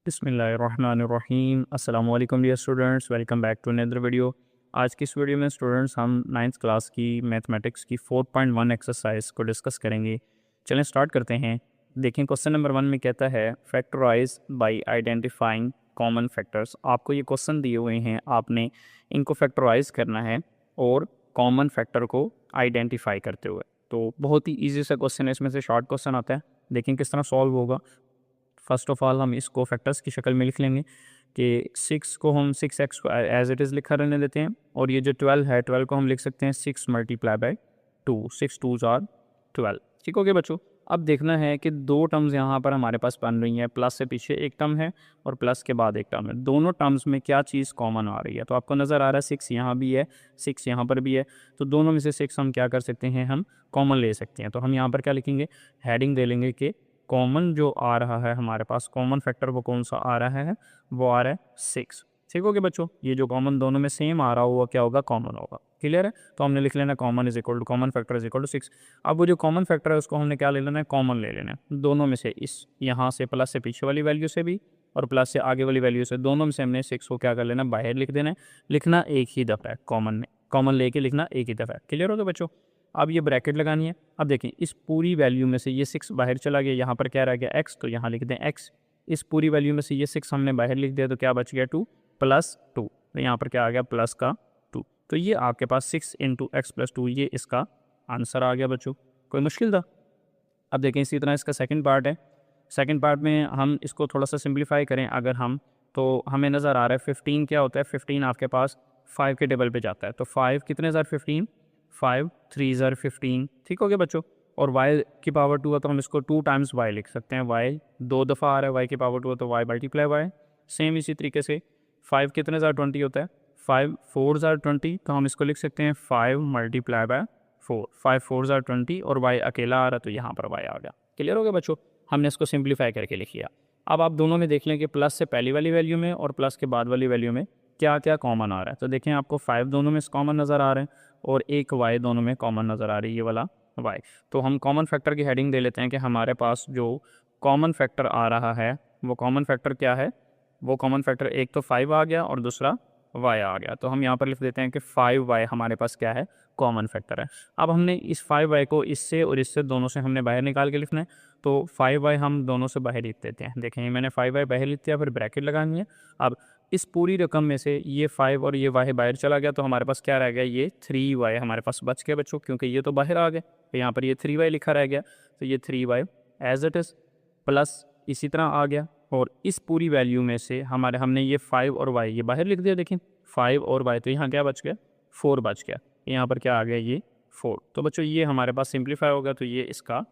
बिस्मिल्लाहिर्रहमानिर्रहीम। अस्सलाम वालेकुम dear students, welcome back to another video. आज की इस वीडियो में स्टूडेंट्स हम 9th क्लास की मैथमेटिक्स की 4.1 एक्सरसाइज को डिस्कस करेंगे। चलें स्टार्ट करते हैं। देखें क्वेश्चन नंबर 1 में कहता है factorise by identifying common factors. आपको ये क्वेश्चन दिए हुए हैं, आपने इनको फैक्टराइज करना है और कॉमन फैक्टर को आइडेंटिफाई करते हुए। तो बहुत ही ईजी सा क्वेश्चन है, इसमें से शॉर्ट क्वेश्चन आता है। देखें किस तरह सॉल्व होगा। फर्स्ट ऑफ ऑल हम इसको फैक्टर्स की शक्ल में लिख लेंगे कि 6 को हम 6x को एज इट इज़ लिखा रहने देते हैं, और ये जो 12 है 12 को हम लिख सकते हैं 6 मल्टीप्लाई बाय 2, 6 2s आर 12। ठीक हो गया बच्चों। अब देखना है कि दो टर्म्स यहाँ पर हमारे पास बन रही हैं, प्लस से पीछे एक टर्म है और प्लस के बाद एक टर्म है। दोनों टर्म्स में क्या चीज़ कॉमन आ रही है, तो आपको नज़र आ रहा है 6 यहाँ भी है, 6 यहाँ पर भी है, तो दोनों में से 6 हम क्या कर सकते हैं, हम कॉमन ले सकते हैं। तो हम यहाँ पर क्या लिखेंगे, हेडिंग दे लेंगे कि कॉमन जो आ रहा है हमारे पास, कॉमन फैक्टर वो कौन सा आ रहा है, वो आ रहा है 6। ठीक हो गया बच्चों। ये जो कॉमन दोनों में सेम आ रहा होगा क्या होगा, कॉमन होगा। क्लियर है। तो हमने लिख लेना common is equal to common factor is equal to 6। अब वो जो कॉमन फैक्टर है उसको हमने क्या ले लेना है, कॉमन ले लेना है दोनों में से। इस यहाँ से प्लस से पीछे वाली वैल्यू से भी और प्लस से आगे वाली वैल्यू से, दोनों में से हमने 6 को क्या कर लेना, बाहर लिख देना है। लिखना एक ही दफ़ा है, कॉमन में कॉमन लेके लिखना एक ही दफ़ा है। क्लियर हो गया बच्चों। अब ये ब्रैकेट लगानी है। अब देखें इस पूरी वैल्यू में से ये 6 बाहर चला गया, यहाँ पर क्या रह गया x, तो यहाँ लिख दें x। इस पूरी वैल्यू में से ये 6 हमने बाहर लिख दिया, तो क्या बच गया 2 प्लस 2, तो यहाँ पर क्या आ गया प्लस का 2। तो ये आपके पास 6 इंटू एक्स प्लस 2, ये इसका आंसर आ गया बच्चों। कोई मुश्किल था। अब देखें इसी तरह इसका सेकंड पार्ट है। सेकंड पार्ट में हम इसको थोड़ा सा सिंप्लीफाई करें अगर हम, तो हमें नज़र आ रहा है 15 क्या होता है, 15 आपके पास 5 के टेबल पे जाता है। तो 5 कितने ज़र 15, 5 3 ज़र 15। ठीक हो गया बच्चों। और y की पावर 2 है तो हम इसको 2 टाइम्स y लिख सकते हैं। y दो दफ़ा आ रहा है, y की पावर 2 है तो y मल्टीप्लाई y। सेम इसी तरीके से 5 कितने ज़र 20 होता है, 5 4 ज़र 20, तो हम इसको लिख सकते हैं 5 मल्टीप्लाई बाय 4। 5 4 ज़र 20 और y अकेला आ रहा है तो यहाँ पर y आ गया। क्लियर हो गया बच्चों। हमने इसको सिंप्लीफाई करके लिख लिया। अब आप दोनों में देख लें कि प्लस से पहली वाली वैल्यू में और प्लस के बाद वाली वैल्यू में क्या क्या कॉमन आ रहा है। तो देखें आपको 5 दोनों में कॉमन नज़र आ रहे हैं और एक y दोनों में कॉमन नज़र आ रही है, ये वाला y। तो हम कॉमन फैक्टर की हेडिंग दे लेते हैं कि हमारे पास जो कॉमन फैक्टर आ रहा है वो कॉमन फैक्टर क्या है, वो कॉमन फैक्टर एक तो 5 आ गया और दूसरा y आ गया। तो हम यहाँ पर लिख देते हैं कि 5y हमारे पास क्या है, कॉमन फैक्टर है। अब हमने इस 5y को इससे और इससे दोनों से हमने बाहर निकाल के लिखना है, तो 5y हम दोनों से बाहर लिख देते हैं। देखें मैंने 5y बाहर लिख दिया, फिर ब्रैकेट लगानी है। अब इस पूरी रकम में से ये 5 और ये y बाहर चला गया, तो हमारे पास क्या रह गया, ये 3y हमारे पास बच गया बच्चों, क्योंकि ये तो बाहर आ गए। तो यहाँ पर ये 3y लिखा रह गया, तो ये 3y as it is plus इसी तरह आ गया। और इस पूरी वैल्यू में से हमने ये 5 और y ये बाहर लिख दिया। देखिए 5 और y, तो यहाँ क्या बच गया, 4 बच गया। यहाँ पर क्या आ गया, ये 4। तो बच्चों ये हमारे पास सिंप्लीफाई होगा, तो ये इसका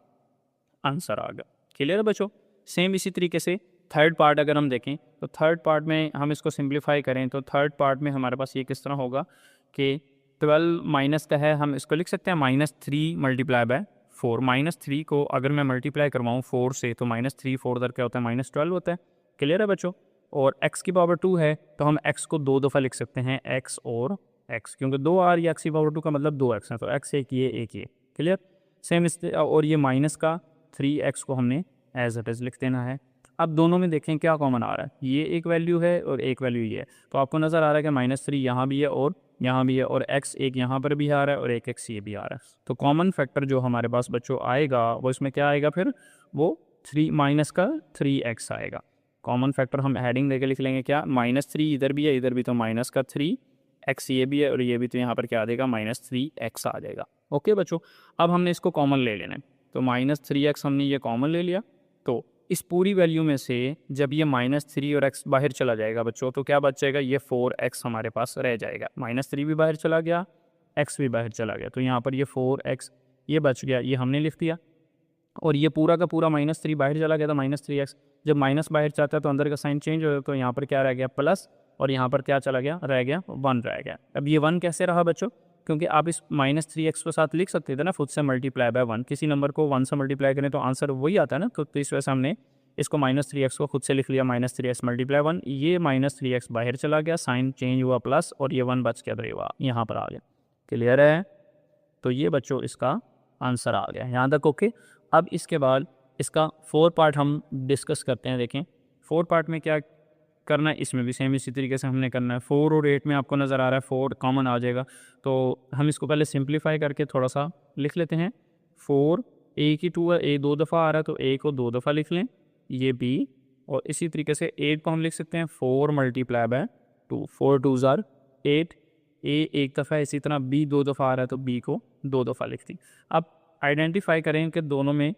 आंसर आ गया। क्लियर है बच्चों। सेम इसी तरीके से थर्ड पार्ट अगर हम देखें, तो थर्ड पार्ट में हम इसको सिंप्लीफाई करें, तो थर्ड पार्ट में हमारे पास ये किस तरह होगा कि 12 माइनस का है, हम इसको लिख सकते हैं -3 मल्टीप्लाई बाय 4। -3 को अगर मैं मल्टीप्लाई करवाऊँ 4 से, तो -3 4 दर क्या होता है, -12 होता है। क्लियर है बच्चों। और x की पावर 2 है तो हम x को दो दफ़ा लिख सकते हैं, x और x, क्योंकि 2 आ रही है, x की पावर 2 का मतलब 2x है, तो x एक ये। क्लियर। सेम इस, और ये माइनस का 3x को हमने एज इट इज़ लिख देना है। अब दोनों में देखें क्या कॉमन आ रहा है, ये एक वैल्यू है और एक वैल्यू ये है। तो आपको नज़र आ रहा है कि -3 यहाँ भी है और यहाँ भी है, और x एक यहाँ पर भी आ रहा है और एक x ये भी आ रहा है। तो कॉमन फैक्टर जो हमारे पास बच्चों आएगा वो इसमें क्या आएगा, फिर वो 3 माइनस का 3x आएगा। कॉमन फैक्टर हम हेडिंग देके लिख लेंगे क्या, -3 इधर भी है, इधर भी, तो माइनस का 3x ये भी है और ये भी, तो यहाँ पर क्या आ जाएगा, -3x आ जाएगा। ओके बच्चों। अब हमने इसको कॉमन ले लेना है, तो -3x हमने ये कॉमन ले लिया। तो इस पूरी वैल्यू में से जब ये -3 और x बाहर चला जाएगा बच्चों, तो क्या बच जाएगा, ये 4x हमारे पास रह जाएगा। -3 भी बाहर चला गया, x भी बाहर चला गया, तो यहाँ पर ये 4x ये बच गया, ये हमने लिख दिया। और ये पूरा का पूरा -3 बाहर चला गया था, -3x। जब माइनस बाहर जाता है तो अंदर का साइन चेंज हो जाता है, तो यहाँ पर क्या रह गया, प्लस, और यहाँ पर क्या चला गया, रह गया 1 रह गया। अब ये 1 कैसे रहा बच्चों, क्योंकि आप इस -3x के साथ लिख सकते थे ना खुद से, मल्टीप्लाई बाय 1। किसी नंबर को 1 से मल्टीप्लाई करें तो आंसर वही आता है ना, तो इस वजह से हमने इसको -3x को खुद से लिख लिया, -3x मल्टीप्लाई 1। ये -3x बाहर चला गया, साइन चेंज हुआ प्लस, और ये 1 बच गया, तो ये यहाँ पर आ गया। क्लियर है। तो ये बच्चों इसका आंसर आ गया यहाँ तक। ओके। अब इसके बाद इसका 4 पार्ट हम डिस्कस करते हैं। देखें फोर पार्ट में क्या करना है, इसमें भी सेम इसी तरीके से हमने करना है। 4 और 8 में आपको नज़र आ रहा है 4 कॉमन आ जाएगा, तो हम इसको पहले सिंप्लीफाई करके थोड़ा सा लिख लेते हैं। 4 ए की 2 है, ए 2 दफ़ा आ रहा है तो ए को 2 दफ़ा लिख लें, ये बी। और इसी तरीके से 8 को हम लिख सकते हैं 4 मल्टीप्लाई बाय 2, 4 2 ज़ार 8, ए एक दफ़ा, इसी तरह बी 2 दफ़ा आ रहा है तो बी को 2 दफ़ा लिख दी। अब आइडेंटिफाई करें कि दोनों में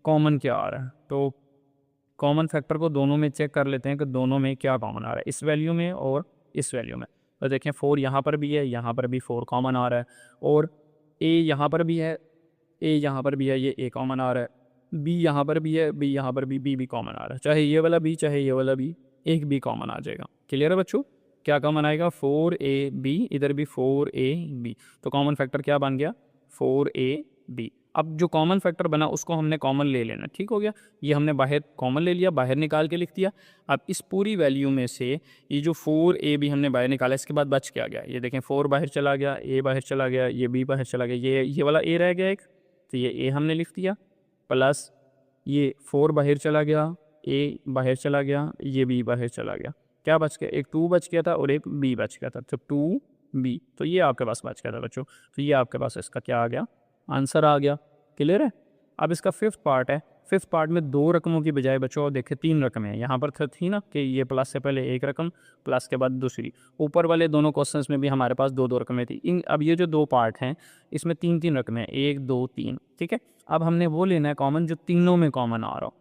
कॉमन क्या आ रहा है, तो कॉमन फैक्टर को दोनों में चेक कर लेते हैं कि दोनों में क्या कॉमन आ रहा है, इस वैल्यू में और इस वैल्यू में। तो देखें 4 यहाँ पर भी है, यहाँ पर भी 4 कॉमन आ रहा है, और ए यहाँ पर भी है, ए यहाँ पर भी है, ये ए कॉमन आ रहा है, बी यहाँ पर भी है, बी यहाँ पर बी भी कॉमन आ रहा है, चाहे ये वाला बी चाहे ये वाला बी, एक बी कॉमन आ जाएगा। क्लियर है बच्चों? क्या कॉमन आएगा? 4ab, इधर भी 4ab, तो कॉमन फैक्टर क्या बन गया? 4ab। अब जो कॉमन फैक्टर बना उसको हमने कॉमन ले लेना, ठीक हो गया। ये हमने बाहर कॉमन ले लिया, बाहर निकाल के लिख दिया। अब इस पूरी वैल्यू में से ये जो 4ab हमने बाहर निकाला, इसके बाद बच क्या गया? ये देखें 4 बाहर चला गया, ए बाहर चला गया, ये बी बाहर चला गया, ये वाला ए रह गया एक, तो ये ए हमने लिख दिया, प्लस ये 4 बाहर चला गया, ए बाहर चला गया, ये बी बाहर चला गया। क्या बच गया? एक 2 बच गया था और एक बी बच गया था, तो 2b, तो ये आपके पास बच गया था बच्चों। तो ये आपके पास इसका क्या आ गया? आंसर आ गया। क्लियर है? अब इसका फिफ्थ पार्ट है। फिफ्थ पार्ट में 2 रकमों की बजाय बच्चों देखिए 3 रकमें हैं। यहाँ पर थी ना कि ये प्लस से पहले एक रकम, प्लस के बाद दूसरी। ऊपर वाले दोनों क्वेश्चंस में भी हमारे पास 2 रकमें थी। अब ये जो 2 पार्ट हैं इसमें 3 रकमें हैं, 1 2 3, ठीक है। अब हमने वो लेना है कॉमन जो तीनों में कॉमन आ रहा हो।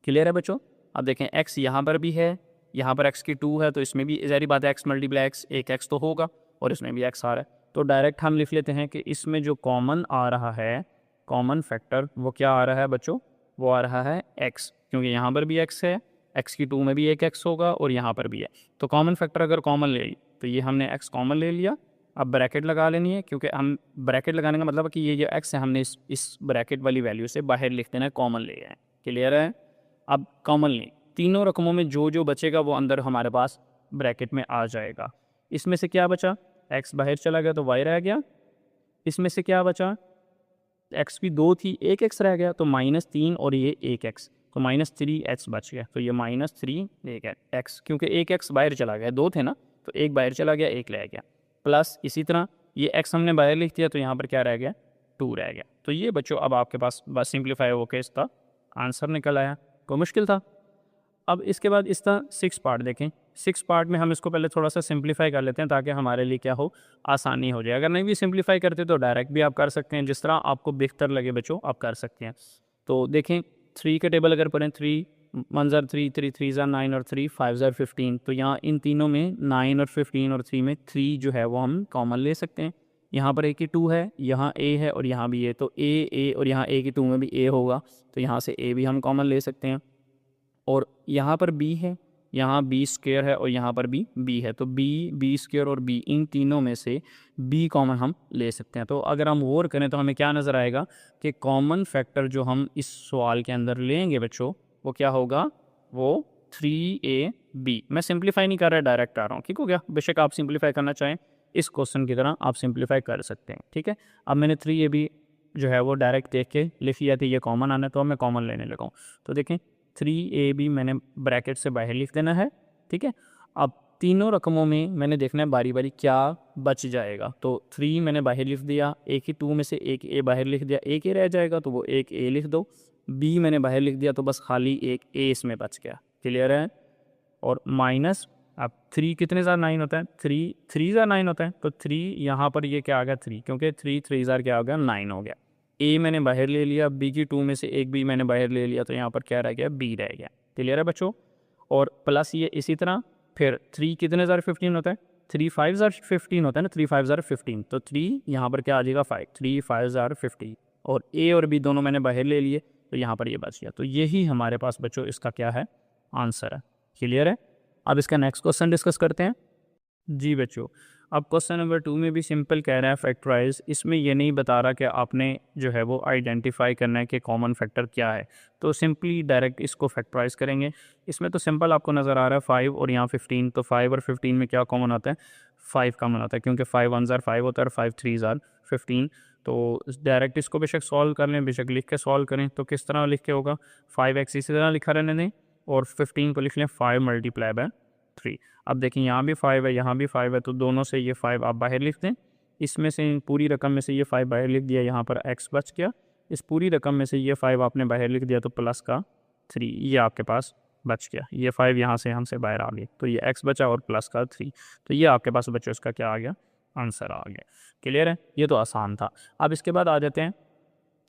क्लियर है बच्चों? अब देखें x यहाँ पर भी है, यहाँ पर x की 2 है, तो इसमें भी ज़ाहिर बात है x मल्टीप्लाई x, एक x तो होगा, और इसमें भी x आ रहा है, तो डायरेक्ट हम लिख लेते हैं कि इसमें जो कॉमन आ रहा है, कॉमन फैक्टर, वो क्या आ रहा है बच्चों? वो आ रहा है x, क्योंकि यहाँ पर भी x है, x की 2 में भी एक x होगा और यहाँ पर भी है। तो कॉमन फैक्टर अगर कॉमन ले ली तो ये हमने x कॉमन ले लिया। अब ब्रैकेट लगा लेनी है, क्योंकि हम ब्रैकेट लगाने का मतलब है कि ये जो x है हमने इस ब्रैकेट वाली वैल्यू से बाहर लिख देना है, कॉमन ले आए। क्लियर है? अब कॉमन लें, तीनों रकमों में जो जो बचेगा वो अंदर हमारे पास ब्रैकेट में आ जाएगा। इसमें से क्या बचा? x बाहर चला गया तो y रह गया। इसमें से क्या बचा? x भी 2 थी, एक x रह गया, तो -3 और ये एक x, तो -3h बच गया, तो ये -3 x, क्योंकि एक x बाहर चला गया, 2 थे ना, तो एक बाहर चला गया, एक रह गया, प्लस इसी तरह ये x हमने बाहर लिख दिया, तो यहाँ पर क्या रह गया? 2 रह गया। तो ये बच्चों अब आपके पास बस सिंप्लीफाई होकर इसका आंसर निकल आया। कोई मुश्किल था? अब इसके बाद इसका 6 पार्ट देखें। 6 पार्ट में हम इसको पहले थोड़ा सा सिंप्लीफाई कर लेते हैं ताकि हमारे लिए क्या हो, आसानी हो जाए। अगर नहीं भी सिंप्लीफाई करते तो डायरेक्ट भी आप कर सकते हैं, जिस तरह आपको बेहतर लगे बच्चों आप कर सकते हैं। तो देखें 3 के टेबल अगर पढ़ें, 3 1 ज़ार 3, 3 3 ज़ार 9 और 3 5 ज़ार 15, तो यहाँ इन तीनों में 9 और 15 और 3 में 3 जो है वो हम कॉमन ले सकते हैं। यहाँ पर a की 2 है, यहाँ a है और यहाँ भी a, तो a और यहाँ a की 2 में भी a होगा, तो यहाँ से a भी हम कॉमन ले सकते हैं। और यहाँ पर b है, यहाँ b स्क्वायर है और यहाँ पर भी b है, तो b स्क्वायर और b, इन तीनों में से b कॉमन हम ले सकते हैं। तो अगर हम गौर करें तो हमें क्या नज़र आएगा कि कॉमन फैक्टर जो हम इस सवाल के अंदर लेंगे बच्चों, वो क्या होगा? वो 3ab। मैं सिंप्लीफाई नहीं कर रहा, डायरेक्ट आ रहा हूँ, ठीक हो गया। बेशक आप सिंप्लीफाई करना चाहें इस क्वेश्चन की तरह आप सिंप्लीफाई कर सकते हैं, ठीक है। अब मैंने 3ab जो है वो डायरेक्ट देख के लिख लिया था, ये कॉमन आना है, तो अब मैं कॉमन लेने लगा हूँ। तो देखें 3ab मैंने ब्रैकेट से बाहर लिख देना है, ठीक है। अब तीनों रकमों में मैंने देखना है बारी बारी क्या बच जाएगा, तो 3 मैंने बाहर लिख दिया, a की 2 में से एक a बाहर लिख दिया, एक a रह जाएगा, तो वो एक a लिख दो। b मैंने बाहर लिख दिया, तो बस खाली एक a इसमें बच गया। क्लियर है? और माइनस, अब 3 कितने ज़ार 9 होता है? 3 ज़ार 9 होता है, तो 3 यहाँ पर ये क्या आ गया? 3, क्योंकि 3 ज़ार क्या हो गया? 9 हो गया। a मैंने बाहर ले लिया, b की 2 में से एक b मैंने बाहर ले लिया, तो यहाँ पर क्या रह गया? b रह गया। क्लियर है बच्चों? और प्लस ये इसी तरह फिर 3 कितने ज़ार 15 होता है? 3 5 ज़ार 15 होता है ना, 3 5 ज़ार 15, तो 3 यहाँ पर क्या आ जाएगा? 5, 3 5 ज़ार 15, और a और b दोनों मैंने बाहर ले लिए, तो यहाँ पर ये बच गया। तो यही हमारे पास बच्चों इसका क्या है? आंसर है। क्लियर है? अब इसका नेक्स्ट क्वेश्चन डिस्कस करते हैं। जी बच्चों, अब क्वेश्चन नंबर 2 में भी सिंपल कह रहा है फैक्टराइज। इसमें ये नहीं बता रहा कि आपने जो है वो आइडेंटिफाई करना है कि कॉमन फैक्टर क्या है, तो सिंपली डायरेक्ट इसको फैक्टराइज करेंगे। इसमें तो सिंपल आपको नज़र आ रहा है 5 और यहाँ 15, तो 5 और 15 में क्या कॉमन आता है? 5 कॉमन आता है, क्योंकि 5 1 ज़ार 5 होता है और 5 3 ज़ार 15। तो डायरेक्ट इसको बेशक सॉल्व कर लें, बेशक लिख के सॉल्व करें, तो किस तरह लिख के होगा? 5x इसी तरह लिखा रहने दें, और 15 को लिख लें 5 मल्टीप्लाई बाय 3। अब देखें यहाँ भी 5 है, यहाँ भी 5 है, तो दोनों से ये 5 आप बाहर लिख दें। इसमें से पूरी रकम में से ये 5 बाहर लिख दिया, यहाँ पर x बच गया। इस पूरी रकम में से ये 5 आपने बाहर लिख दिया, तो प्लस का 3 ये आपके पास बच गया। ये 5 यहाँ से हमसे बाहर आ गए, तो ये x बचा और प्लस का 3, तो ये आपके पास बच्चों इसका क्या आ गया, आंसर आ गया। क्लियर है, ये तो आसान था। अब इसके बाद आ जाते हैं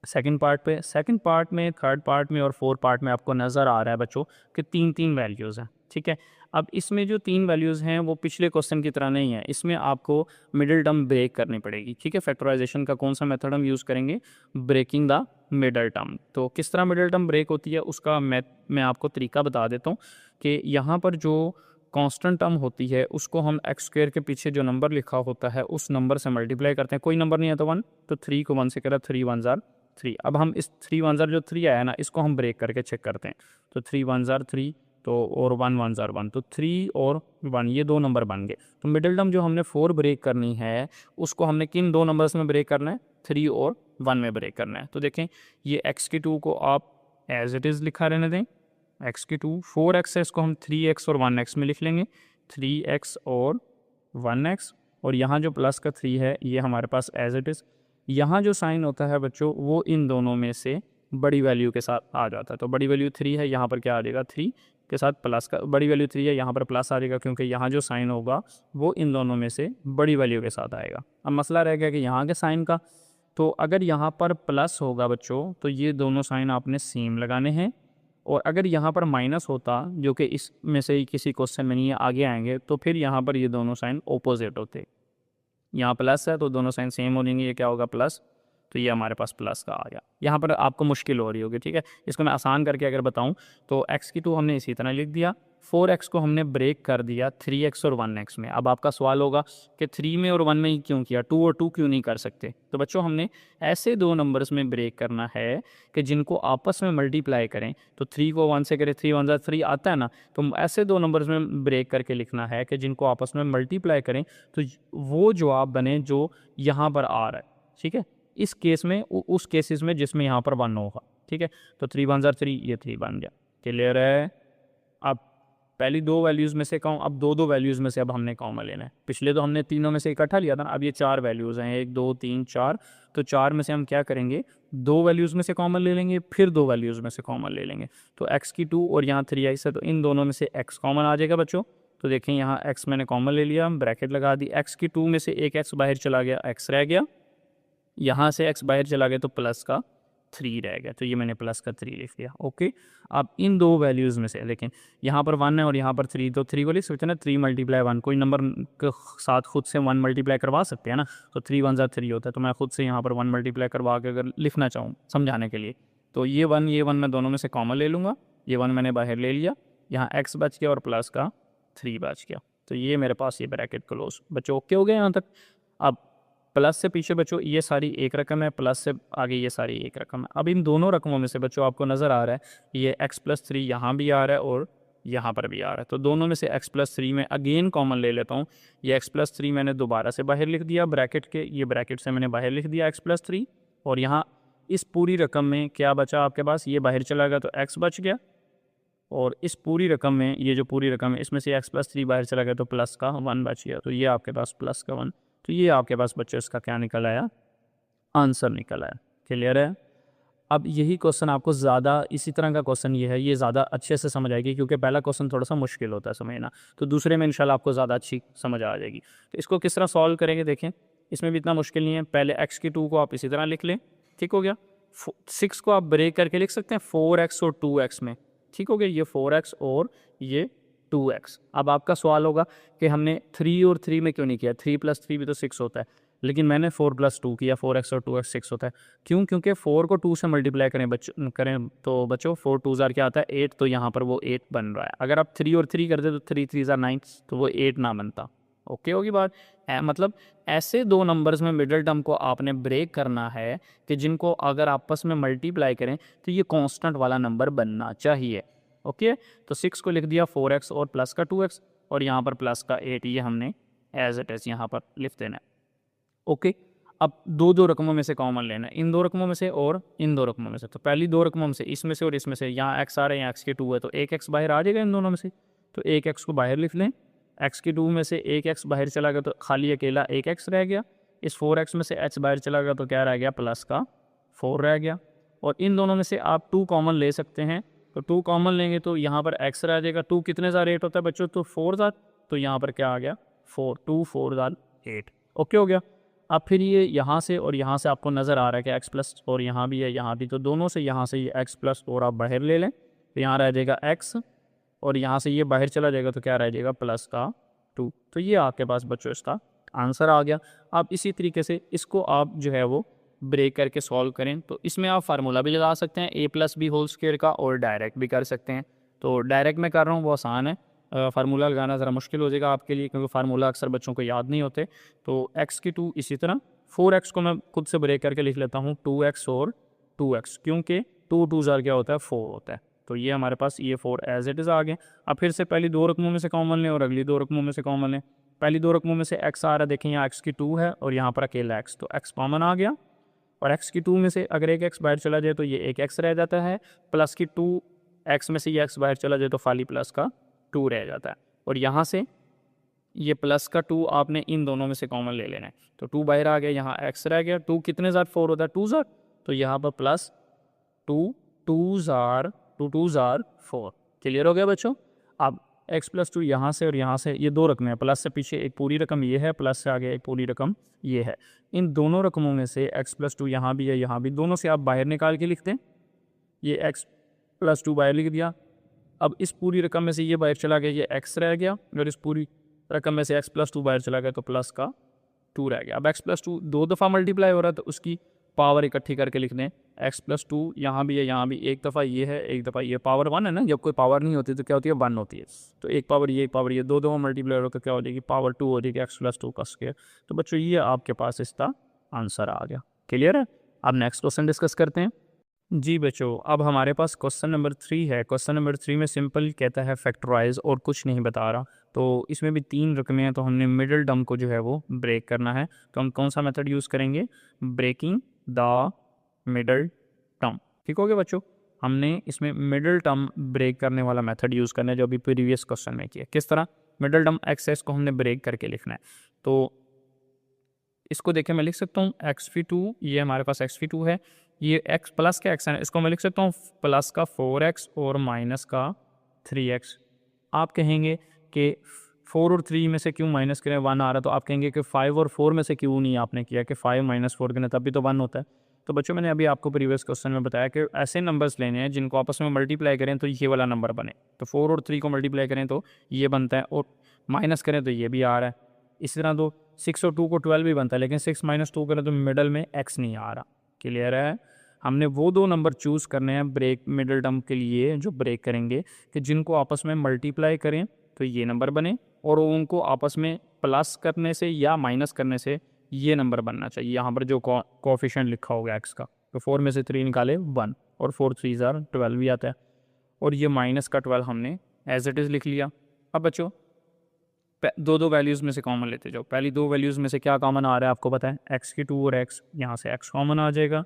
सेकंड पार्ट पे। सेकंड पार्ट में, थर्ड पार्ट में और फोर्थ पार्ट में आपको नज़र आ रहा है बच्चों कि 3 वैल्यूज़ हैं, ठीक है। अब इसमें जो 3 वैल्यूज़ हैं वो पिछले क्वेश्चन की तरह नहीं है, इसमें आपको मिडिल टर्म ब्रेक करनी पड़ेगी, ठीक है। फैक्टराइजेशन का कौन सा मेथड हम यूज़ करेंगे, ब्रेकिंग द मिडल टर्म। तो किस तरह मिडल टर्म ब्रेक होती है उसका मैं आपको तरीका बता देता हूँ कि यहाँ पर जो कांस्टेंट टर्म होती है उसको हम एक्स स्क्वायर के पीछे जो नंबर लिखा होता है उस नंबर से मल्टीप्लाई करते हैं। कोई नंबर नहीं है तो 1, तो 3 को 1 से करा, 3 1 जार 3। अब हम इस 3 1 जार जो 3 आया ना, इसको हम ब्रेक करके चेक करते हैं। तो 3 1 जार 3, तो और 1 1 जार 1, तो 3 और 1 ये 2 नंबर बन गए। तो मिडिल टर्म जो हमने 4 ब्रेक करनी है उसको हमने किन 2 नंबर्स में ब्रेक करना है, 3 और 1 में ब्रेक करना है। तो देखें ये x की 2 को आप एज इट इज़ लिखा रहने दें, x की 2, 4x है इसको हम 3x और 1x में लिख लेंगे, 3x और 1x, और यहाँ जो प्लस का 3 है ये हमारे पास एज इट इज़। यहाँ जो साइन होता है बच्चों वो इन दोनों में से बड़ी वैल्यू के साथ आ जाता है। तो बड़ी वैल्यू 3 है, यहाँ पर क्या आ जाएगा, 3 के साथ प्लस का, बड़ी वैल्यू 3 है यहाँ पर प्लस आ जाएगा क्योंकि यहाँ जो साइन होगा वो इन दोनों में से बड़ी वैल्यू के साथ आएगा। अब मसला रह गया कि यहाँ के साइन का, तो अगर यहाँ पर प्लस होगा बच्चों तो ये दोनों साइन आपने सेम लगाने हैं, और अगर यहाँ पर माइनस होता जो कि इसमें से ही किसी क्वेश्चन में नहीं है, आगे आएंगे, तो फिर यहाँ पर ये दोनों साइन ऑपोजिट होते। यहाँ प्लस है तो दोनों साइन सेम हो जाएंगे, ये क्या होगा प्लस, तो ये हमारे पास प्लस का आ गया। यहाँ पर आपको मुश्किल हो रही होगी, ठीक है। इसको मैं आसान करके अगर बताऊँ तो x की 2 हमने इसी तरह लिख दिया, 4x को हमने ब्रेक कर दिया 3x और 1x में। अब आपका सवाल होगा कि 3 में और 1 में ही क्यों किया, 2 और 2 क्यों नहीं कर सकते। तो बच्चों हमने ऐसे 2 नंबर्स में ब्रेक करना है कि जिनको आपस में मल्टीप्लाई करें, तो 3 को 1 से करें, 3 1 3 आता है ना, तो ऐसे 2 नंबर्स में ब्रेक करके लिखना है कि जिनको आपस में मल्टीप्लाई करें तो वो जवाब बने जो यहाँ पर आ रहा है, ठीक है। इस केस में उस केसेस में जिसमें यहाँ पर 1 होगा, ठीक है। तो 3 1 3, ये 3 बन गया। क्लियर है। अब पहली 2 वैल्यूज़ में से कौन, अब 2 वैल्यूज़ में से अब हमने कॉमन लेना है। पिछले तो हमने तीनों में से इकट्ठा लिया था ना, अब ये 4 वैल्यूज़ हैं, 1 2 3 4, तो 4 में से हम क्या करेंगे, 2 वैल्यूज़ में से कॉमन ले लेंगे, फिर 2 वैल्यूज़ में से कॉमन ले लेंगे। तो x की 2 और यहाँ 3x है, तो इन दोनों में से x कॉमन आ जाएगा बच्चों। तो देखें यहाँ x मैंने कॉमन ले लिया, हम ब्रैकेट लगा दी, x की 2 में से एक x बाहर चला गया, x रह गया, यहाँ से x बाहर चला गया तो प्लस का 3 रह गया, तो ये मैंने प्लस का 3 लिख दिया। ओके, अब इन 2 वैल्यूज़ में से लेकिन यहाँ पर 1 है और यहाँ पर 3, तो 3 को लिख सकते हैं ना, 3 मल्टीप्लाई 1, कोई नंबर के साथ खुद से 1 मल्टीप्लाई करवा सकते हैं ना, तो 3 1 3 होता है। तो मैं खुद से यहाँ पर 1 मल्टीप्लाई करवा के अगर लिखना चाहूँ समझाने के लिए, तो ये 1 मैं दोनों में से कॉमन ले लूँगा, ये 1 मैंने बाहर ले लिया, यहाँ x बच गया और प्लस का 3 बच गया, तो ये मेरे पास ये ब्रैकेट क्लोज। बच्चों ओके हो गए यहाँ तक। अब प्लस से पीछे बच्चों ये सारी एक रकम है, प्लस से आगे ये सारी एक रकम है। अब इन दोनों रकमों में से बच्चों आपको नज़र आ रहा है ये x + 3 यहाँ भी आ रहा है और यहाँ पर भी आ रहा है, तो दोनों में से x + 3 में अगेन कॉमन ले लेता हूँ। ये x + 3 मैंने दोबारा से बाहर लिख दिया ब्रैकेट के, ये ब्रैकेट से मैंने बाहर लिख दिया x + 3, और यहाँ इस पूरी रकम में क्या बचा आपके पास, ये बाहर चला गया तो x बच गया, और इस पूरी रकम में ये जो पूरी रकम है इसमें से x + 3 बाहर चला गया तो प्लस का 1 बच गया, तो ये आपके पास प्लस का 1, तो ये आपके पास बच्चों इसका क्या निकल आया, आंसर निकल आया। क्लियर है। अब यही क्वेश्चन आपको ज़्यादा, इसी तरह का क्वेश्चन ये है, ये ज़्यादा अच्छे से समझ आएगी क्योंकि पहला क्वेश्चन थोड़ा सा मुश्किल होता है समझना, तो दूसरे में इंशाल्लाह आपको ज़्यादा अच्छी समझ आ जाएगी। तो इसको किस तरह सॉल्व करेंगे देखें, इसमें भी इतना मुश्किल नहीं है। पहले x की 2 को आप इसी तरह लिख लें, ठीक हो गया। 6 को आप ब्रेक करके लिख सकते हैं 4x और 2x में, ठीक हो गया, ये 4x और ये 2x। अब आपका सवाल होगा कि हमने 3 और 3 में क्यों नहीं किया, 3 + 3 भी तो 6 होता है, लेकिन मैंने 4 + 2 किया, 4x और 2x 6 होता है। क्यों, क्योंकि 4 को 2 से मल्टीप्लाई करें तो बच्चों 4 2 ज़ार क्या आता है 8, तो यहाँ पर वो 8 बन रहा है। अगर आप 3 और 3 करते तो 3 3 ज़ार 9, तो वो 8 ना बनता। ओके होगी बात। मतलब ऐसे 2 नंबर्स में मिडिल टर्म को आपने ब्रेक करना है कि जिनको अगर आपस में मल्टीप्लाई करें तो ये कांस्टेंट वाला नंबर बनना चाहिए। ओके, तो 6 को लिख दिया 4x और प्लस का 2x, और यहाँ पर प्लस का 8, ये हमने एज इट इज़ यहाँ पर लिख देना है। ओके, अब दो दो रकमों में से कॉमन लेना है, इन दो रकमों में से और इन दो रकमों में से। तो पहली दो रकमों में से इसमें से और इसमें से, यहाँ एक्स आ रहे हैं, यहाँ एक्स की टू है, तो एक एक्स बाहर आ जाएगा इन दोनों में से, तो एक एक्स को बाहर लिख लें। एक्स की टू में से एक एक्स बाहर चला गया तो खाली अकेला एक एक्स रह गया। इस 4x में से h बाहर चला गया तो क्या रह गया, प्लस का 4 रह गया। और इन दोनों में से आप 2 कॉमन ले सकते हैं, तो 2 कॉमन लेंगे तो यहाँ पर x रह जाएगा। 2 कितने ज़ा 8 होता है बच्चों, तो 4 ज़ा, तो यहाँ पर क्या आ गया 4, 2 4 ज़ा 8। ओके हो गया। अब फिर ये यहाँ से और यहाँ से आपको नज़र आ रहा है कि x प्लस और यहाँ भी है यहाँ भी, तो दोनों से यहाँ से ये x प्लस और आप बाहर ले लें, तो यहाँ रह जाएगा x, और यहाँ से ये बाहर चला जाएगा तो क्या रह जाएगा, प्लस का 2। तो ये आपके पास बच्चों इसका आंसर आ गया। आप इसी तरीके से इसको आप जो है वो ब्रेक करके सॉल्व करें, तो इसमें आप फार्मूला भी लगा सकते हैं a plus b whole square का, और डायरेक्ट भी कर सकते हैं। तो डायरेक्ट में कर रहा हूँ वो आसान है, फार्मूला लगाना ज़रा मुश्किल हो जाएगा आपके लिए, क्योंकि फार्मूला अक्सर बच्चों को याद नहीं होते। तो x की 2 इसी तरह, 4x को मैं खुद से ब्रेक करके लिख लेता हूँ 2x और 2x, क्योंकि 2 2 ज़ार क्या होता है 4 होता है। तो ये हमारे पास ये 4 एज इट इज़ आ गए। अब फिर से पहली दो रकमों में से कॉमन लें और अगली दो रकमों में से कॉमन लें। पहली दो रकमों में से x आ रहा है, देखें यहाँ x की 2 है और यहाँ पर अकेला x, तो x कॉमन आ गया। और x की 2 में से अगर एक x बाहर चला जाए तो ये एक x रह जाता है, प्लस की 2x में से ये x बाहर चला जाए तो खाली प्लस का 2 रह जाता है। और यहाँ से ये प्लस का 2 आपने इन दोनों में से कॉमन ले लेना है, तो 2 बाहर आ गया, यहाँ x रह गया। 2 कितने ज़ार 4 होता है, 2 ज़ार, तो यहाँ पर प्लस 2 2 ज़ार 2 ज़ार 4। क्लियर हो गया बच्चों। अब x प्लस 2 यहाँ से और यहाँ से ये दो रकमें हैं, प्लस से पीछे एक पूरी रकम ये है, प्लस से आगे एक पूरी रकम ये है। इन दोनों रकमों में से x प्लस 2 यहाँ भी है यहाँ भी, दोनों से आप बाहर निकाल के लिख दें। ये x प्लस 2 बाहर लिख दिया। अब इस पूरी रकम में से ये बाहर चला गया, ये x रह गया, और इस पूरी रकम में से x प्लस 2 बाहर चला गया तो प्लस का 2 रह गया। अब x प्लस 2 दो दफ़ा मल्टीप्लाई हो रहा है तो उसकी पावर इकट्ठी करके लिख दें। x प्लस 2 यहाँ भी है यहाँ भी, एक दफ़ा ये है एक दफ़ा ये, पावर 1 है ना, जब कोई पावर नहीं होती तो क्या होती है 1 होती है। तो एक पावर ये एक पावर ये, दो दफ़ा मल्टीप्लाई होकर क्या हो जाएगी, पावर 2 हो जाएगी x प्लस 2 का स्क्वायर। तो बच्चों ये आपके पास इसका आंसर आ गया। क्लियर है। अब नेक्स्ट क्वेश्चन डिस्कस करते हैं। जी बच्चों, अब हमारे पास क्वेश्चन नंबर 3 है। क्वेश्चन नंबर 3 में सिंपल कहता है फैक्टराइज, और कुछ नहीं बता रहा। तो इसमें भी 3 रकमें हैं, तो हमने मिडल टर्म को जो है वो ब्रेक करना है। तो हम कौन सा मेथड यूज़ करेंगे, ब्रेकिंग द मिडल टर्म। ठीक हो गया बच्चों। हमने इसमें मिडल टर्म ब्रेक करने वाला मेथड यूज़ करना है, जो अभी प्रीवियस क्वेश्चन में किया। किस तरह, मिडल टर्म एक्सेस को हमने ब्रेक करके लिखना है। तो इसको देखें, मैं लिख सकता हूँ x⁵, ये हमारे पास x⁵ है, ये x प्लस का x है, इसको मैं लिख सकता हूँ प्लस का 4x और माइनस का 3x। आप कहेंगे कि 4 और 3 में से क्यों माइनस करें, 1 आ रहा, तो आप कहेंगे कि 5 और 4 में से क्यों नहीं आपने किया कि 5 माइनस 4 करें, तब भी तो 1 होता है। तो बच्चों मैंने अभी आपको प्रीवियस क्वेश्चन में बताया कि ऐसे नंबर्स लेने हैं जिनको आपस में मल्टीप्लाई करें तो ये वाला नंबर बने। तो 4 और 3 को मल्टीप्लाई करें तो ये बनता है, और माइनस करें तो ये भी आ रहा है। इसी तरह तो 6 और 2 को 12 भी बनता है, लेकिन 6 माइनस 2 करें तो मिडल में x नहीं आ रहा। क्लियर है। हमने वो दो नंबर चूज़ करने हैं ब्रेक मिडल टर्म के लिए जो ब्रेक करेंगे, कि जिनको आपस में मल्टीप्लाई करें तो ये नंबर बने, और उनको आपस में प्लस करने से या माइनस करने से ये नंबर बनना चाहिए। यहाँ पर जो कोफिशिएंट लिखा होगा x का, तो 4 में से 3 निकाले 1, और 4 3 12 भी आता है, और ये माइनस का 12 हमने एज इट इज़ लिख लिया। अब बच्चों दो दो वैल्यूज़ में से कॉमन लेते जाओ। पहली दो वैल्यूज़ में से क्या कॉमन आ रहा है आपको पता है, x की 2 और x, यहाँ से x कॉमन आ जाएगा।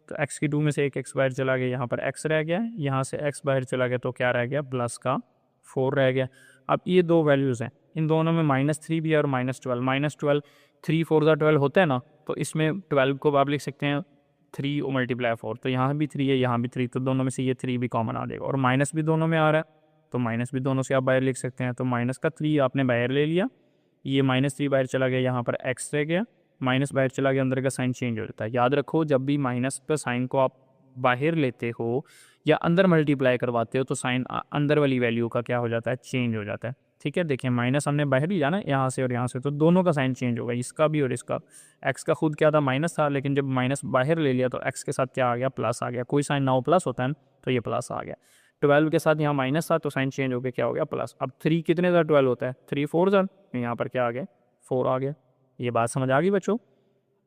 तो x की 2 में से एक x बाहर चला गया, यहाँ पर x रह गया, यहाँ से x बाहर चला गया तो क्या रह गया, प्लस का 4 रह गया। अब ये दो वैल्यूज़ हैं, इन दोनों में -3 भी है और -12 3 4 12 होता है ना, तो इसमें 12 को आप लिख सकते हैं 3 और मल्टीप्लाई 4, तो यहाँ भी 3 है यहाँ भी 3, तो दोनों में से ये 3 भी कॉमन आ जाएगा, और माइनस भी दोनों में आ रहा है तो माइनस भी दोनों से आप बाहर लिख सकते हैं। तो माइनस का 3 आपने बाहर ले लिया, ये -3 बाहर चला गया, यहाँ पर x रह गया, माइनस बाहर चला गया, अंदर का साइन चेंज हो जाता है। याद रखो, जब भी माइनस पर साइन को आप बाहर लेते हो या अंदर मल्टीप्लाई करवाते हो तो साइन अंदर वाली वैल्यू का क्या हो जाता है, चेंज हो जाता है। ठीक है, देखिए माइनस हमने बाहर लिया ना यहाँ से और यहाँ से, तो दोनों का साइन चेंज होगा, इसका भी और इसका। x का खुद क्या था, माइनस था, लेकिन जब माइनस बाहर ले लिया तो x के साथ क्या आ गया, प्लस आ गया। कोई साइन ना हो प्लस होता है ना, तो ये प्लस आ गया। 12 के साथ यहाँ माइनस था तो साइन चेंज हो गया, क्या हो गया, प्लस। अब 3 कितने ज़ार 12 होता है, 3 4 ज़ार, यहाँ पर क्या आ गया, 4 आ गया। ये बात समझ आ गई बच्चों।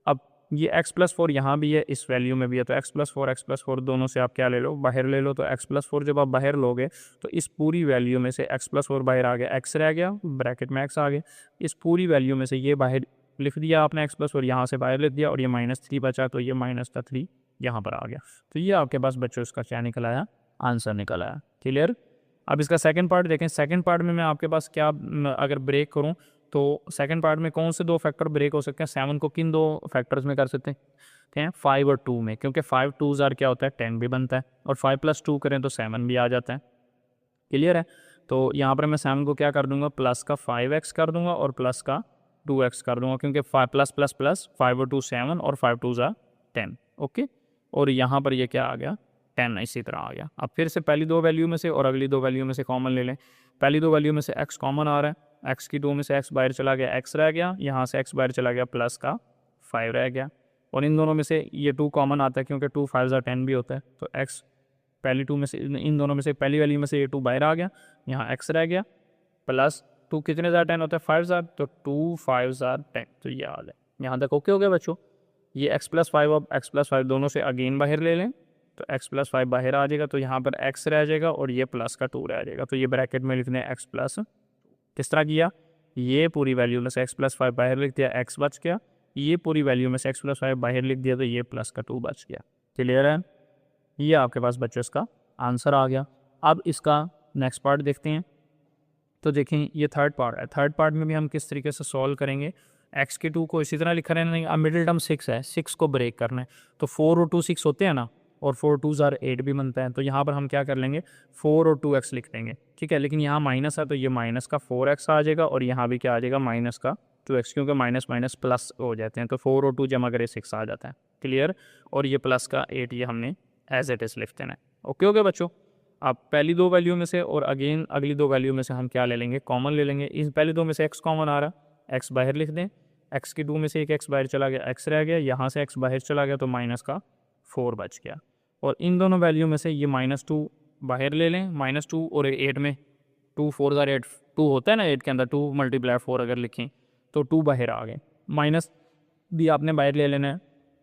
अब ये x प्लस 4 यहाँ भी है, इस वैल्यू में भी है, तो x प्लस 4 दोनों से आप क्या ले लो, बाहर ले लो। तो x प्लस 4 जब आप बाहर लोगे तो इस पूरी वैल्यू में से x प्लस 4 बाहर आ गया, x रह गया, ब्रैकेट में x आ गया। इस पूरी वैल्यू में से ये बाहर लिख दिया आपने एक्स प्लस 4 यहाँ से बाहर लिख दिया और ये -3 बचा तो ये -3 यहाँ पर आ गया। तो ये आपके पास बच्चों इसका क्या निकल आया, आंसर निकल आया। क्लियर। अब इसका सेकंड पार्ट देखें। सेकंड पार्ट में मैं आपके पास क्या अगर ब्रेक करूं तो सेकंड पार्ट में कौन से दो फैक्टर ब्रेक हो सकते हैं? 7 को किन दो फैक्टर्स में कर सकते हैं? 5 और 2 में, क्योंकि 5 2 क्या होता है 10 भी बनता है और 5 + 2 करें तो 7 भी आ जाता है। क्लियर है। तो यहाँ पर मैं 7 को क्या कर दूंगा, प्लस का 5x कर दूंगा और प्लस का 2x कर दूंगा, क्योंकि 5 प्लस प्लस प्लस 5 और 2 7 और 5 2 10। ओके। और यहाँ पर ये क्या आ गया 10 इसी तरह आ गया। अब फिर से पहली दो वैल्यू में से और अगली दो वैल्यू में से कॉमन ले लें। पहली दो वैल्यू में से x कॉमन आ रहा है, x की 2 में से x बाहर चला गया, x रह गया, यहाँ से x बाहर चला गया, प्लस का 5 रह गया। और इन दोनों में से ये 2 कॉमन आता है, क्योंकि 2 5 10 भी होता है। तो x पहली 2 में से, इन दोनों में से पहली वैल्यू में से ये 2 बाहर आ गया, यहाँ x रह गया, प्लस 2 कितने 10 होता है 5 तो 2 5 10। तो ये हाल है। यहाँ तक ओके हो गया बच्चों। ये x + 5 अब x + 5 दोनों से अगेन बाहर ले लें तो x + 5 बाहर आ जाएगा, तो यहाँ पर x रह जाएगा और ये प्लस का 2 रह जाएगा। तो ये ब्रैकेट में लिखने x प्लस, किस तरह किया, ये पूरी वैल्यू में से x + 5 बाहर लिख दिया, x बच गया, ये पूरी वैल्यू में से x + 5 बाहर लिख दिया तो ये प्लस का 2 बच गया। क्लियर है। ये आपके पास बच्चों इसका आंसर आ गया। अब इसका नेक्स्ट पार्ट देखते हैं। तो देखें ये थर्ड पार्ट है। थर्ड पार्ट में भी हम किस तरीके से सॉल्व करेंगे। x के 2 को इसी तरह लिखा रहना, अब मिडिल टर्म 6 है, 6 को ब्रेक करना है। तो 4 और 2 6 होते हैं ना, और 4 2 8 भी बनता है। तो यहाँ पर हम क्या कर लेंगे 4 और 2x लिख देंगे, ठीक है। लेकिन यहाँ माइनस है तो ये माइनस का 4x आ जाएगा और यहाँ भी क्या आ जाएगा माइनस का 2x, क्योंकि माइनस माइनस प्लस हो जाते हैं। तो 4 और 2 जमा करें 6 आ जाता है। क्लियर। और ये प्लस का 8 ये हमने एज इट इज़ लिख देना है। ओके हो गया बच्चों। अब पहली दो वैल्यू में से और अगेन अगली दो वैल्यू में से हम क्या ले लेंगे, कॉमन ले लेंगे। इस पहली दो में से x कॉमन आ रहा है, x बाहर लिख दें, x की 2 में से एक x बाहर चला गया, x रह गया, यहाँ से x बाहर चला गया तो माइनस का 4 बच गया। और इन दोनों वैल्यू में से ये -2 बाहर ले लें, -2 और 8 में 2 4 8 2 होता है ना 8 के अंदर, 2 × 4 अगर लिखें तो 2 बाहर आ गए, माइनस भी आपने बाहर ले लेना है।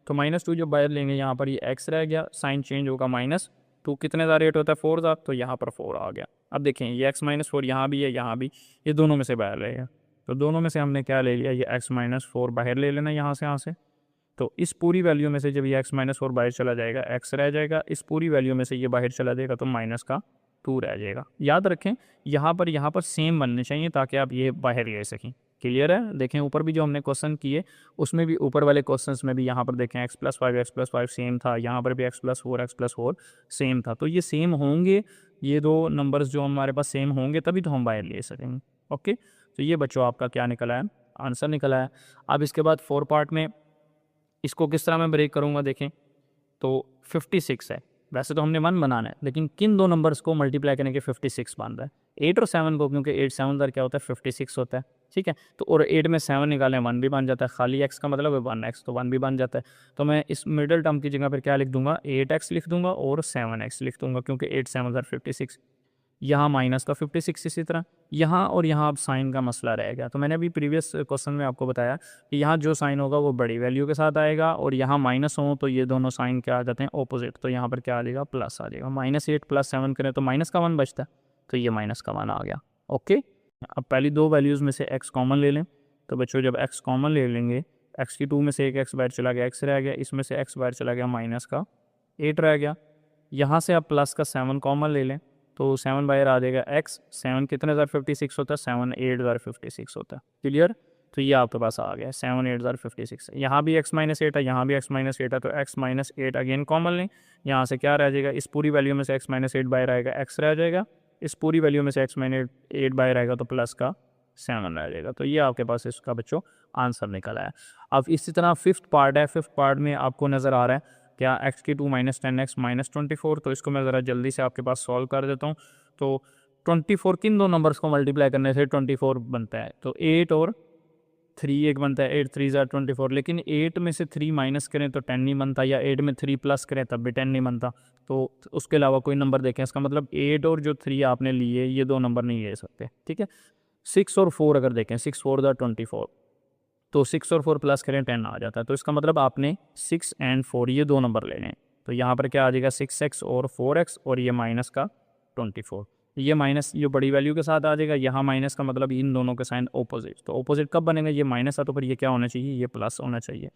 तो -2 जो बाहर लेंगे यहाँ पर ये x रह गया, साइन चेंज होगा, -2 कितने ज़ा रेट होता है 4 ज़ा, तो यहाँ पर 4 आ गया। अब देखें ये x - 4 यहाँ भी है, यहाँ भी, ये दोनों में से बाहर रहेगा। तो दोनों में से हमने क्या ले लिया, ये x - 4 बाहर ले लेना यहाँ से। तो इस पूरी वैल्यू में से जब ये x - 4 बाहर चला जाएगा, x रह जाएगा, इस पूरी वैल्यू में से ये बाहर चला जाएगा तो माइनस का 2 रह जाएगा। याद रखें यहाँ पर सेम बनने चाहिए ताकि आप ये बाहर ले सकें। क्लियर है। देखें ऊपर भी जो हमने क्वेश्चन किए उसमें भी, ऊपर वाले क्वेश्चंस में भी यहाँ पर देखें x + 5 सेम था, यहाँ पर भी x + 4 सेम था। तो ये सेम होंगे, ये दो नंबर्स जो हमारे पास सेम होंगे तभी तो हम बाहर ले सकेंगे। ओके। तो ये बच्चों आपका क्या निकला है, आंसर निकला है। अब इसके बाद 4 पार्ट में इसको किस तरह मैं ब्रेक करूँगा देखें। तो 56 है, वैसे तो हमने 1 बनाना है, लेकिन किन दो नंबर्स को मल्टीप्लाई करने के 56 बन रहा है, 8 और 7 को, क्योंकि 8 7 क्या होता है 56 होता है, ठीक है। तो और 8 में 7 निकालें 1 भी बन जाता है, खाली x का मतलब है 1x, तो 1 भी बन जाता है। तो मैं इस मिडिल टर्म की जगह पर क्या लिख दूंगा, 8x लिख दूंगा और 7x लिख दूंगा, क्योंकि 8 7 56, यहाँ माइनस का 56 इसी तरह, यहाँ और यहाँ अब साइन का मसला रहेगा। तो मैंने अभी प्रीवियस क्वेश्चन में आपको बताया कि यहाँ जो साइन होगा वो बड़ी वैल्यू के साथ आएगा, और यहाँ माइनस हो तो ये दोनों साइन क्या आ जाते हैं ऑपोजिट, तो यहाँ पर क्या आ जाएगा प्लस आ जाएगा। -8 + 7 करें तो माइनस का 1 बचता है, तो ये माइनस का 1 आ गया। ओके। अब पहली दो वैल्यूज़ में से x कॉमन ले लें। तो बच्चों जब x कॉमन ले लेंगे, x की 2 में से एक x बाहर चला गया, x रह गया, इसमें से x बाहर चला गया, माइनस का 8 रह गया। यहाँ से आप प्लस का 7 कॉमन ले लें तो 7 बाहर आ जाएगा, x 7 कितने 56 होता है, 7 8 56 होता है। क्लियर। तो ये आपके पास आ गया 7 8 56। यहाँ भी x - 8 है, यहाँ भी x - 8 है, तो x - 8 अगेन कॉमन लें। यहाँ से क्या रह जाएगा, इस पूरी वैल्यू में से x - 8 बाहर आएगा, x रह जाएगा, इस पूरी वैल्यू में से x - 8 बाहर आएगा तो प्लस का 7 रह जाएगा। तो ये आपके पास इसका बच्चों आंसर निकला है। अब इसी तरह 5th पार्ट है। 5th पार्ट में आपको नज़र आ रहा है क्या, x की 2 - 10x - 24। तो इसको मैं ज़रा जल्दी से आपके पास सॉल्व कर देता हूँ। तो 24 किन दो नंबर्स को मल्टीप्लाई करने से 24 बनता है, तो 8 और 3 एक बनता है, 8 3 24। लेकिन 8 में से 3 माइनस करें तो 10 नहीं बनता, या 8 में 3 प्लस करें तब भी 10 नहीं बनता। तो उसके अलावा कोई नंबर देखें, इसका मतलब 8 और जो 3 आपने लिए ये दो नंबर नहीं ले सकते, ठीक है। 6 और 4 अगर देखें, 6 4 24, तो 6 और 4 प्लस करें 10 आ जाता है। तो इसका मतलब आपने 6 और 4 ये दो नंबर लेने हैं। तो यहाँ पर क्या आ जाएगा 6x और 4x और ये माइनस का 24। ये माइनस जो बड़ी वैल्यू के साथ आ जाएगा, यहाँ माइनस का मतलब इन दोनों के साइन ऑपोजिट, तो ऑपोजिट कब बनेगा, ये माइनस था तो फिर ये क्या होना चाहिए, ये प्लस होना चाहिए।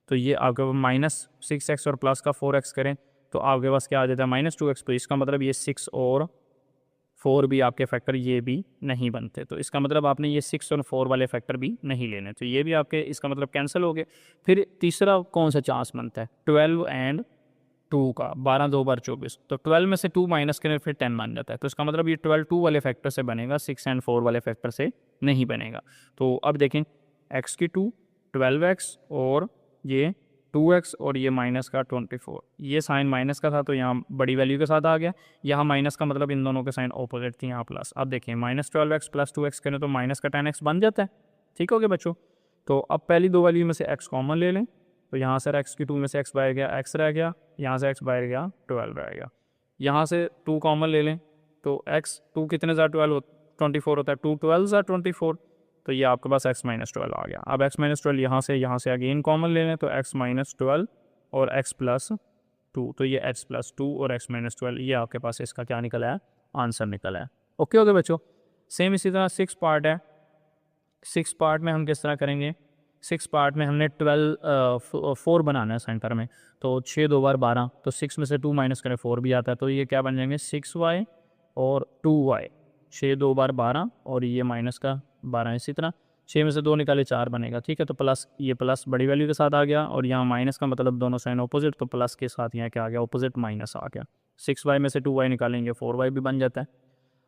तो ये आपके पास -6x और प्लस का 4x करें तो आपके पास क्या आ जाता है -2x, तो इसका मतलब ये 6 और 4 भी आपके फैक्टर ये भी नहीं बनते, तो इसका मतलब आपने ये 6 और 4 वाले फैक्टर भी नहीं लेने, तो ये भी आपके इसका मतलब कैंसिल हो गए। फिर तीसरा कौन सा चांस बनता है, 12 एंड 2 का, 12 2 बार 24, तो 12 में से 2 माइनस करें फिर 10 बन जाता है, तो इसका मतलब ये 12 2 वाले फैक्टर से बनेगा, 6 एंड 4 वाले फैक्टर से नहीं बनेगा। तो अब देखें x की 2, 12x और ये 2x और ये माइनस का 24, ये साइन माइनस का था तो यहाँ बड़ी वैल्यू के साथ आ गया, यहाँ माइनस का मतलब इन दोनों के साइन ऑपोजिट थी, यहाँ प्लस। अब देखें -12x प्लस 2x करें तो माइनस का 10x बन जाता है, ठीक हो गया बच्चों। तो अब पहली दो वैल्यू में से x कॉमन ले लें, तो यहाँ से x की 2 में से x बाहर गया, x रह गया, यहाँ से x बाहर गया 12 रह गया, यहाँ से 2 कॉमन ले लें तो x 2 कितने ज़ा 24 होता है, 2 12 ज़ा 24, तो ये आपके पास x माइनस 12 आ गया। अब x माइनस 12 यहाँ से अगेन कॉमन ले लें तो x माइनस 12 और x प्लस 2, तो ये x प्लस 2 और x माइनस 12, ये आपके पास इसका क्या निकला है, आंसर निकला है। ओके हो गया बच्चों। सेम इसी तरह 6 पार्ट है, 6 पार्ट में हम किस तरह करेंगे, 6 पार्ट में हमने 4 बनाना है सेंटर में, तो 6 2 बार 12, तो 6 में से 2 माइनस करें 4 भी आता है, तो ये क्या बन जाएंगे 6y और 2y, 6 2 बार 12 और ये माइनस का 12, इसी तरह 6 में से 2 निकाले 4 बनेगा, ठीक है। तो प्लस, ये प्लस बड़ी वैल्यू के साथ आ गया और यहाँ माइनस का मतलब दोनों साइन ऑपोजिट, तो प्लस के साथ यहाँ क्या आ गया, ऑपोजिट माइनस आ गया। 6y में से 2y निकालेंगे 4y भी बन जाता है।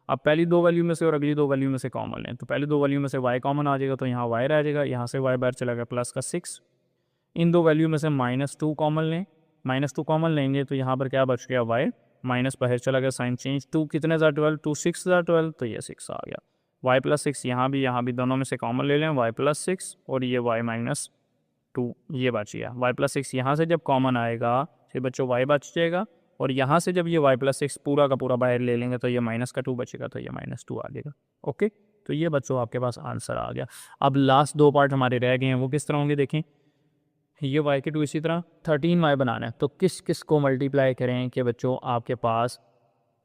अब पहली दो वैल्यू में से और अगली दो वैल्यू में से कॉमन लें, तो पहली दो वैल्यू में से y कॉमन आ जाएगा तो यहाँ y रह जाएगा, यहाँ से y बाहर चला गया प्लस का 6। इन दो वैल्यू में से -2 कॉमन लें, -2 कॉमन लेंगे तो यहाँ पर क्या बच गया y, माइनस बाहर चला गया, साइन चेंज, 2 कितने ज़ा 12, 2 6 ज़ा 12, तो ये 6 आ गया। y प्लस 6 यहाँ भी दोनों में से कॉमन ले लें, y प्लस 6 और ये y माइनस 2 ये बच गया। y प्लस 6 यहाँ से जब कॉमन आएगा फिर बच्चों y बच जाएगा, और यहाँ से जब ये y प्लस 6 पूरा का पूरा बाहर ले लेंगे तो ये माइनस का 2 बचेगा, तो ये -2 आ जाएगा। ओके, तो ये बच्चों आपके पास आंसर आ गया। अब लास्ट दो पार्ट हमारे रह गए हैं, वो किस तरह होंगे देखें। ये y के 2 इसी तरह 13y बनाना है, तो किस किस को मल्टीप्लाई करें कि बच्चों आपके पास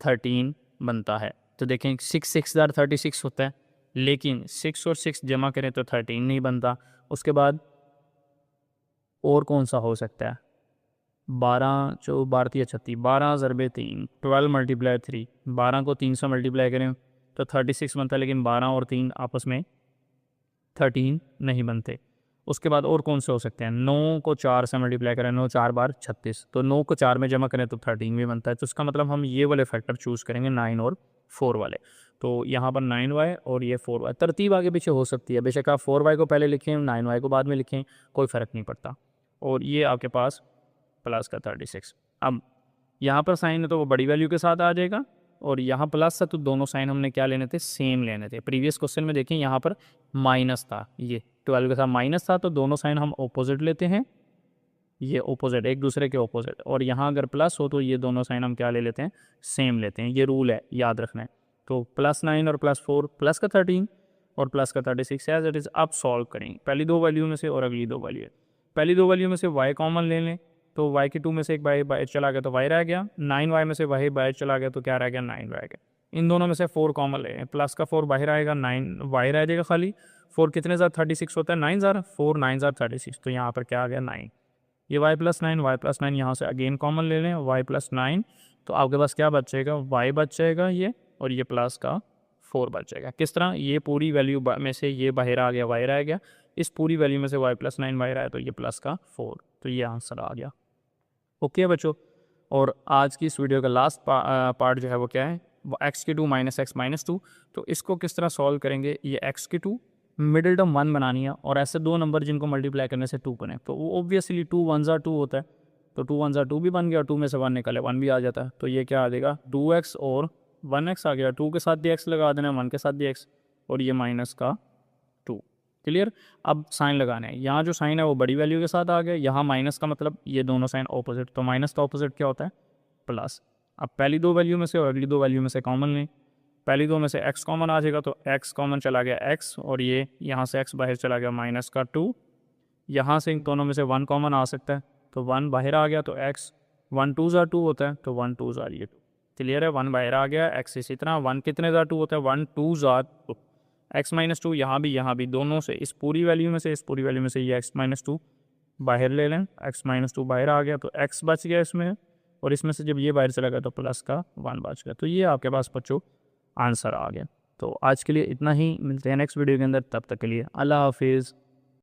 13 बनता है। तो देखें 6 6 ज़ार 36 होता है, लेकिन 6 और 6 जमा करें तो 13 नहीं बनता। उसके बाद और कौन सा हो सकता है, 12 जो 12 36, 12 ज़रबे 3, 12 मल्टीप्लाई 3, 12 को 3 से मल्टीप्लाई करें तो 36 बनता है, लेकिन 12 और 3 आपस में 13 नहीं बनते। उसके बाद और कौन से हो सकते हैं, 9 को 4 से मल्टीप्लाई करें, 9 4 बार 36, तो 9 को 4 में जमा करें तो 13 भी बनता है। तो इसका मतलब हम ये वाले फैक्टर चूज़ करेंगे 9 और 4 वाले। तो यहाँ पर 9y और ये 4y, तरतीब आगे पीछे हो सकती है, बेशक आप 4y को पहले लिखें 9y को बाद में लिखें, कोई फ़र्क नहीं पड़ता। और ये आपके पास प्लस का 36। अब यहाँ पर साइन है तो वो बड़ी वैल्यू के साथ आ जाएगा, और यहाँ प्लस था तो दोनों साइन हमने क्या लेने थे, सेम लेने थे। प्रीवियस क्वेश्चन में देखें यहाँ पर माइनस था, ये 12 के साथ माइनस था, तो दोनों साइन हम ऑपोजिट लेते हैं, ये ऑपोजिट एक दूसरे के ऑपोजिट, और यहाँ अगर प्लस हो तो ये दोनों साइन हम क्या ले लेते हैं, सेम लेते हैं। ये रूल है, याद रखना है। तो +9 और +4, प्लस का 13 और प्लस का 36 एज इट इज़। अब सॉल्व करेंगे पहली दो वैल्यू में से और अगली दो वैल्यू। पहली दो वैल्यू में से y कॉमन ले लें, तो y की 2 में से एक बाहर चला गया तो y रह गया, 9y में से y बाहर चला गया तो क्या रह गया, 9 रह गया। इन दोनों में से 4 कॉमन ले, प्लस का 4 बाहर आएगा, 9y रह जाएगा खाली। 4 कितने ज़ार 36 होता है, 9 ज़ार 4, 9 ज़ार 36, तो यहाँ पर क्या आ गया 9। ये y प्लस 9 यहाँ से अगेन कॉमन ले लें, y प्लस 9, तो आपके पास क्या बचेगा, y बच जाएगा ये, और ये प्लस का 4 बच जाएगा। किस तरह, ये पूरी वैल्यू में से ये बाहर आ गया, y रह गया, इस पूरी वैल्यू में से y प्लस 9 बाहर आया तो ये प्लस का 4, तो ये आंसर आ गया। ओके बच्चों, और आज की इस वीडियो का लास्ट पार्ट जो है वो क्या है, वो x की 2 माइनस एक्स माइनस 2। तो इसको किस तरह सॉल्व करेंगे, ये x की 2 मिडिल टर्म 1 बनानी है, और ऐसे दो नंबर जिनको मल्टीप्लाई करने से 2 बने, तो वो ऑब्वियसली 2 1 ज़ा 2 होता है, तो 2 1 ज़ा 2 भी बन गया, और 2 में से 1 निकाले 1 भी आ जाता है, तो ये क्या आ जाएगा 2x और 1x आ गया। 2 के साथ भी x लगा देना, 1 के साथ भी x, और ये माइनस का 2। क्लियर। अब साइन लगाना है, यहाँ जो साइन है वो बड़ी वैल्यू के साथ आ गया, यहाँ माइनस का मतलब ये दोनों साइन ऑपोजिट, तो माइनस का ऑपोजिट क्या होता है, प्लस। अब पहली दो वैल्यू में से और अगली दो वैल्यू में से कॉमन लें, पहली दो में से x कॉमन आ जाएगा, तो x कॉमन चला गया x, और ये यहाँ से x बाहर चला गया माइनस का 2। यहाँ से इन दोनों में से 1 कॉमन आ सकता है, तो 1 बाहर आ गया, तो x 1 2 ज़ार 2 होता है, तो 1 2 ज़ार ये 2। क्लियर है, 1 बाहर आ गया, एक्स इसी तरह 1 कितने ज़ार 2 होता है, 1 2 ज़ार एक्स माइनस 2, यहाँ भी दोनों से, इस पूरी वैल्यू में से इस पूरी वैल्यू में से ये एक्स माइनस 2 बाहर ले लें, एक्स माइनस 2 बाहर आ गया तो एक्स बच गया इसमें, और इसमें से जब ये बाहर चला गया तो प्लस का 1 बच गया। तो ये आपके पास बच्चों आंसर आ गया। तो आज के लिए इतना ही, मिलते हैं नेक्स्ट वीडियो के अंदर, तब तक के लिए अल्लाह हाफिज़।